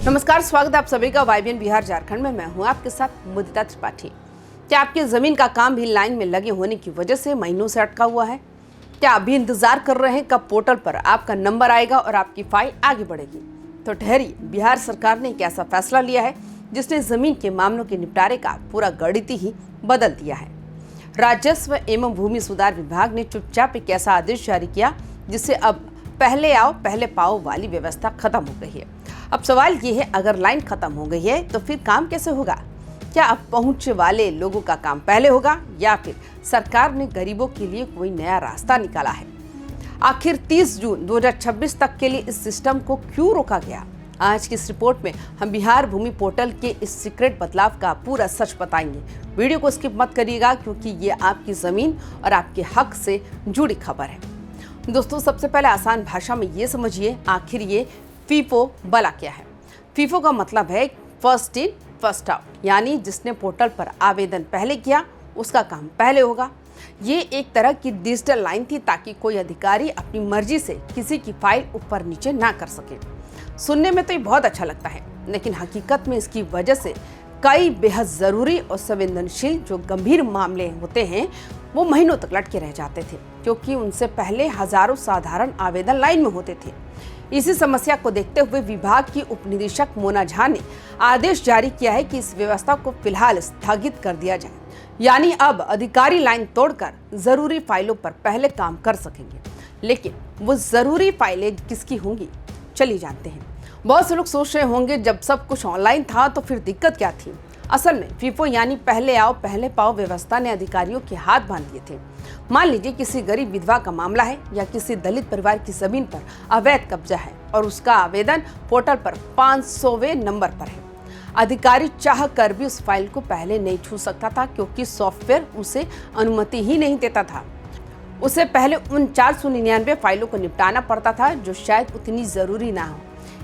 नमस्कार, स्वागत है आप सभी का वाईबीएन बिहार झारखंड में। मैं हूं आपके साथ मुदिता त्रिपाठी। क्या आपकी जमीन का काम भी लाइन में लगे होने की वजह से महीनों से अटका हुआ है? क्या अभी इंतजार कर रहे हैं कब पोर्टल पर आपका नंबर आएगा और आपकी फाइल आगे बढ़ेगी? तो ठहरिए, बिहार सरकार ने एक ऐसा फैसला लिया है जिसने जमीन के मामलों के निपटारे का पूरा गणित ही बदल दिया है। राजस्व एवं भूमि सुधार विभाग ने चुपचाप एक ऐसा आदेश जारी किया जिससे अब पहले आओ पहले पाओ वाली व्यवस्था खत्म हो गई है। अब सवाल ये है, अगर लाइन खत्म हो गई है तो फिर काम कैसे होगा? क्या अब पहुंच वाले लोगों का काम पहले होगा या फिर सरकार ने गरीबों के लिए कोई नया रास्ता निकाला है? आखिर 30 जून 2026 तक के लिए इस सिस्टम को क्यों रोका गया? आज की इस रिपोर्ट में हम बिहार भूमि पोर्टल के इस सीक्रेट बदलाव का पूरा सच बताएंगे। वीडियो को स्किप मत करिएगा क्योंकि ये आपकी जमीन और आपके हक से जुड़ी खबर है। दोस्तों, सबसे पहले आसान भाषा में ये समझिए, आखिर ये फीफो भला क्या है। फीफो का मतलब है फर्स्ट इन फर्स्ट आउट, यानी जिसने पोर्टल पर आवेदन पहले किया उसका काम पहले होगा। ये एक तरह की डिजिटल लाइन थी ताकि कोई अधिकारी अपनी मर्जी से किसी की फाइल ऊपर नीचे ना कर सके। सुनने में तो ये बहुत अच्छा लगता है, लेकिन हकीकत में इसकी वजह से कई बेहद जरूरी और संवेदनशील जो गंभीर मामले होते हैं वो महीनों तक लटके रह जाते थे, क्योंकि उनसे पहले हजारों साधारण आवेदन लाइन में होते थे। इसी समस्या को देखते हुए विभाग की उप निदेशक मोना झा ने आदेश जारी किया है कि इस व्यवस्था को फिलहाल स्थगित कर दिया जाए, यानी अब अधिकारी लाइन तोड़कर जरूरी फाइलों पर पहले काम कर सकेंगे। लेकिन वो जरूरी फाइलें किसकी होंगी, चलिए जानते हैं। बहुत से लोग सोच रहे होंगे, जब सब कुछ ऑनलाइन था तो फिर दिक्कत क्या थी? असल में फीफो यानी पहले आओ पहले पाओ व्यवस्था ने अधिकारियों के हाथ बांध दिए थे। मान लीजिए किसी गरीब विधवा का मामला है या किसी दलित परिवार की जमीन पर अवैध कब्जा है और उसका आवेदन पोर्टल पर 500वें नंबर पर है। अधिकारी चाह कर भी उस फाइल को पहले नहीं छू सकता था, क्योंकि सॉफ्टवेयर उसे अनुमति ही नहीं देता था। उसे पहले उन 499 फाइलों को निपटाना पड़ता था जो शायद उतनी जरूरी ना हो।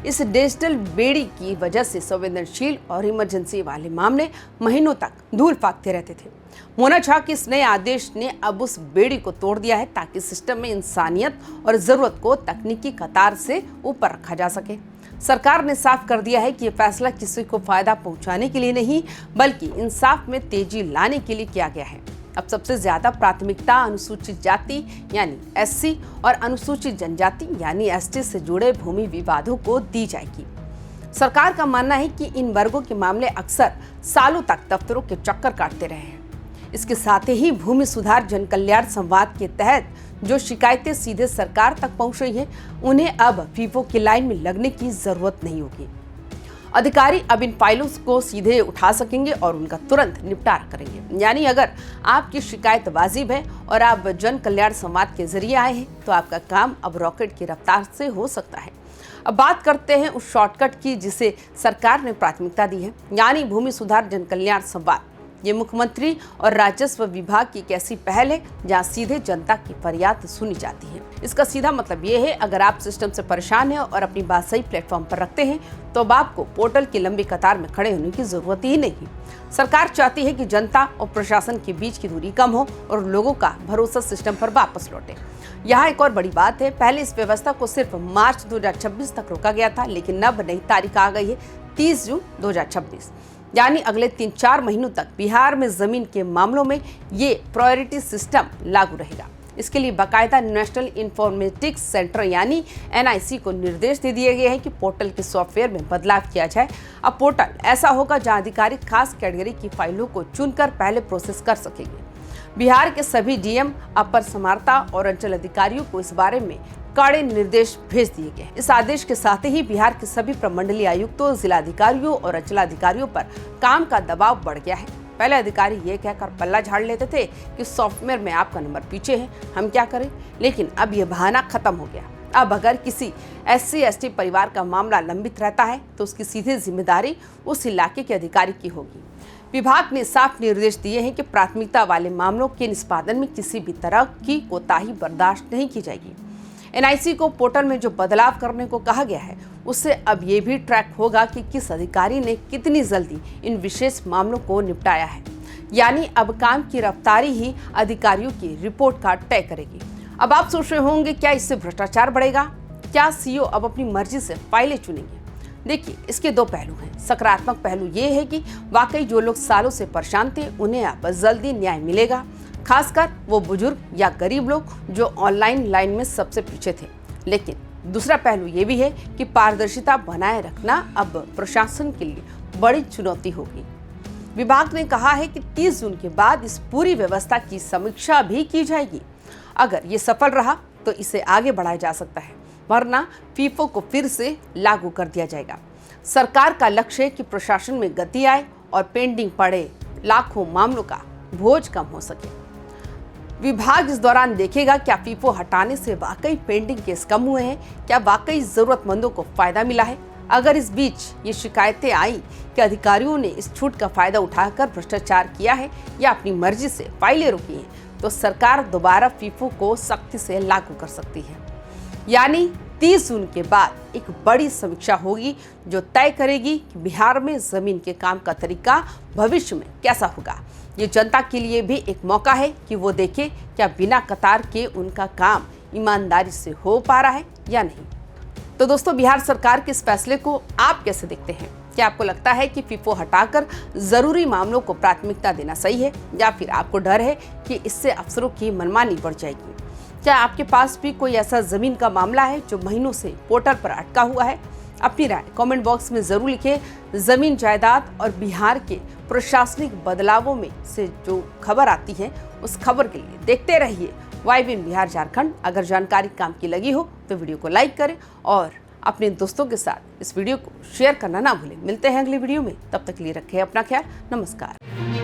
इस डिजिटल बेड़ी की वजह से संवेदनशील और इमरजेंसी वाले मामले महीनों तक धूल फाकते रहते थे। मोना झा के इस नए आदेश ने अब उस बेड़ी को तोड़ दिया है ताकि सिस्टम में इंसानियत और जरूरत को तकनीकी कतार से ऊपर रखा जा सके। सरकार ने साफ कर दिया है कि ये फैसला किसी को फायदा पहुंचाने के लिए नहीं, बल्कि इंसाफ में तेजी लाने के लिए किया गया है। अब सबसे ज्यादा प्राथमिकता अनुसूचित जाति यानी एससी और अनुसूचित जनजाति यानी एसटी से जुड़े भूमि विवादों को दी जाएगी। सरकार का मानना है कि इन वर्गों के मामले अक्सर सालों तक दफ्तरों के चक्कर काटते रहे हैं। इसके साथ ही भूमि सुधार जन कल्याण संवाद के तहत जो शिकायतें सीधे सरकार तक पहुंच रही हैं, उन्हें अब फीफो की लाइन में लगने की जरूरत नहीं होगी। अधिकारी अब इन फाइलों को सीधे उठा सकेंगे और उनका तुरंत निपटारा करेंगे। यानी अगर आपकी शिकायत वाजिब है और आप जन कल्याण संवाद के जरिए आए हैं तो आपका काम अब रॉकेट की रफ्तार से हो सकता है। अब बात करते हैं उस शॉर्टकट की जिसे सरकार ने प्राथमिकता दी है, यानी भूमि सुधार जन कल्याण संवाद। ये मुख्यमंत्री और राजस्व विभाग की एक ऐसी पहल है जहाँ सीधे जनता की फरियाद सुनी जाती है। इसका सीधा मतलब ये है, अगर आप सिस्टम से परेशान हैं और अपनी बात सही प्लेटफॉर्म पर रखते हैं तो अब आपको पोर्टल की लंबी कतार में खड़े होने की जरूरत ही नहीं। सरकार चाहती है कि जनता और प्रशासन के बीच की दूरी कम हो और लोगों का भरोसा सिस्टम पर वापस लौटे। यहाँ एक और बड़ी बात है, पहले इस व्यवस्था को सिर्फ मार्च 2026 तक रोका गया था, लेकिन अब नई तारीख आ गई है 30 जून 2026, यानी अगले 3-4 महीनों तक बिहार में जमीन के मामलों में ये प्रायोरिटी सिस्टम लागू रहेगा। इसके लिए बाकायदा नेशनल इंफॉर्मेटिक्स सेंटर यानी NIC को निर्देश दे दिए गए हैं कि पोर्टल के सॉफ्टवेयर में बदलाव किया जाए। अब पोर्टल ऐसा होगा जहां अधिकारी खास कैटेगरी की फाइलों को चुनकर पहले प्रोसेस कर सकेंगे। बिहार के सभी DM, अपर समाहर्ता और अंचल अधिकारियों को इस बारे में कड़े निर्देश भेज दिए गए। इस आदेश के साथ ही बिहार के सभी प्रमंडलीय आयुक्तों, जिलाधिकारियों और अंचलाधिकारियों पर काम का दबाव बढ़ गया है। पहले अधिकारी ये कहकर पल्ला झाड़ लेते थे कि सॉफ्टवेयर में आपका नंबर पीछे है, हम क्या करें, लेकिन अब ये बहाना खत्म हो गया। अब अगर किसी SC/ST परिवार का मामला लंबित रहता है तो उसकी सीधी जिम्मेदारी उस इलाके के अधिकारी की होगी। विभाग ने साफ निर्देश दिए हैं कि प्राथमिकता वाले मामलों के निष्पादन में किसी भी तरह की कोताही बर्दाश्त नहीं की जाएगी। NIC को पोर्टल में जो बदलाव करने को कहा गया है उससे अब ये भी ट्रैक होगा कि किस अधिकारी ने कितनी जल्दी इन विशेष मामलों को निपटाया है। यानी अब काम की रफ्तारी ही अधिकारियों की रिपोर्ट कार्ड तय करेगी। अब आप सोच रहे होंगे, क्या इससे भ्रष्टाचार बढ़ेगा? क्या CEO अब अपनी मर्जी से फाइलें चुनेंगे? देखिए, इसके दो पहलू हैं। सकारात्मक पहलू ये है कि वाकई जो लोग सालों से परेशान थे उन्हें अब जल्दी न्याय मिलेगा, खासकर वो बुजुर्ग या गरीब लोग जो ऑनलाइन लाइन में सबसे पीछे थे। लेकिन दूसरा पहलू ये भी है कि पारदर्शिता बनाए रखना अब प्रशासन के लिए बड़ी चुनौती होगी। विभाग ने कहा है कि 30 जून के बाद इस पूरी व्यवस्था की समीक्षा भी की जाएगी। अगर ये सफल रहा तो इसे आगे बढ़ाया जा सकता है, वरना फीफो को फिर से लागू कर दिया जाएगा। सरकार का लक्ष्य है कि प्रशासन में गति आए और पेंडिंग पड़े लाखों मामलों का बोझ कम हो सके। विभाग इस दौरान देखेगा क्या फीफो हटाने से वाकई पेंडिंग केस कम हुए हैं, क्या वाकई जरूरतमंदों को फायदा मिला है। अगर इस बीच ये शिकायतें आई कि अधिकारियों ने इस छूट का फायदा उठाकर भ्रष्टाचार किया है या अपनी मर्जी से फाइलें रोकी हैं, तो सरकार दोबारा फीफो को सख्ती से लागू कर सकती है। यानी 30 जून के बाद एक बड़ी समीक्षा होगी जो तय करेगी कि बिहार में जमीन के काम का तरीका भविष्य में कैसा होगा। ये जनता के लिए भी एक मौका है कि वो देखे क्या बिना कतार के उनका काम ईमानदारी से हो पा रहा है या नहीं। तो दोस्तों, बिहार सरकार के इस फैसले को आप कैसे देखते हैं? क्या आपको लगता है कि फीफो हटाकर जरूरी मामलों को प्राथमिकता देना सही है, या फिर आपको डर है कि इससे अफसरों की मनमानी बढ़ जाएगी? क्या आपके पास भी कोई ऐसा जमीन का मामला है जो महीनों से पोर्टल पर अटका हुआ है? अपनी राय कमेंट बॉक्स में जरूर लिखें। जमीन जायदाद और बिहार के प्रशासनिक बदलावों में से जो खबर आती है उस खबर के लिए देखते रहिए YBN बिहार झारखंड। अगर जानकारी काम की लगी हो तो वीडियो को लाइक करें और अपने दोस्तों के साथ इस वीडियो को शेयर करना ना भूलें। मिलते हैं अगली वीडियो में, तब तक के लिए रखें अपना ख्याल। नमस्कार।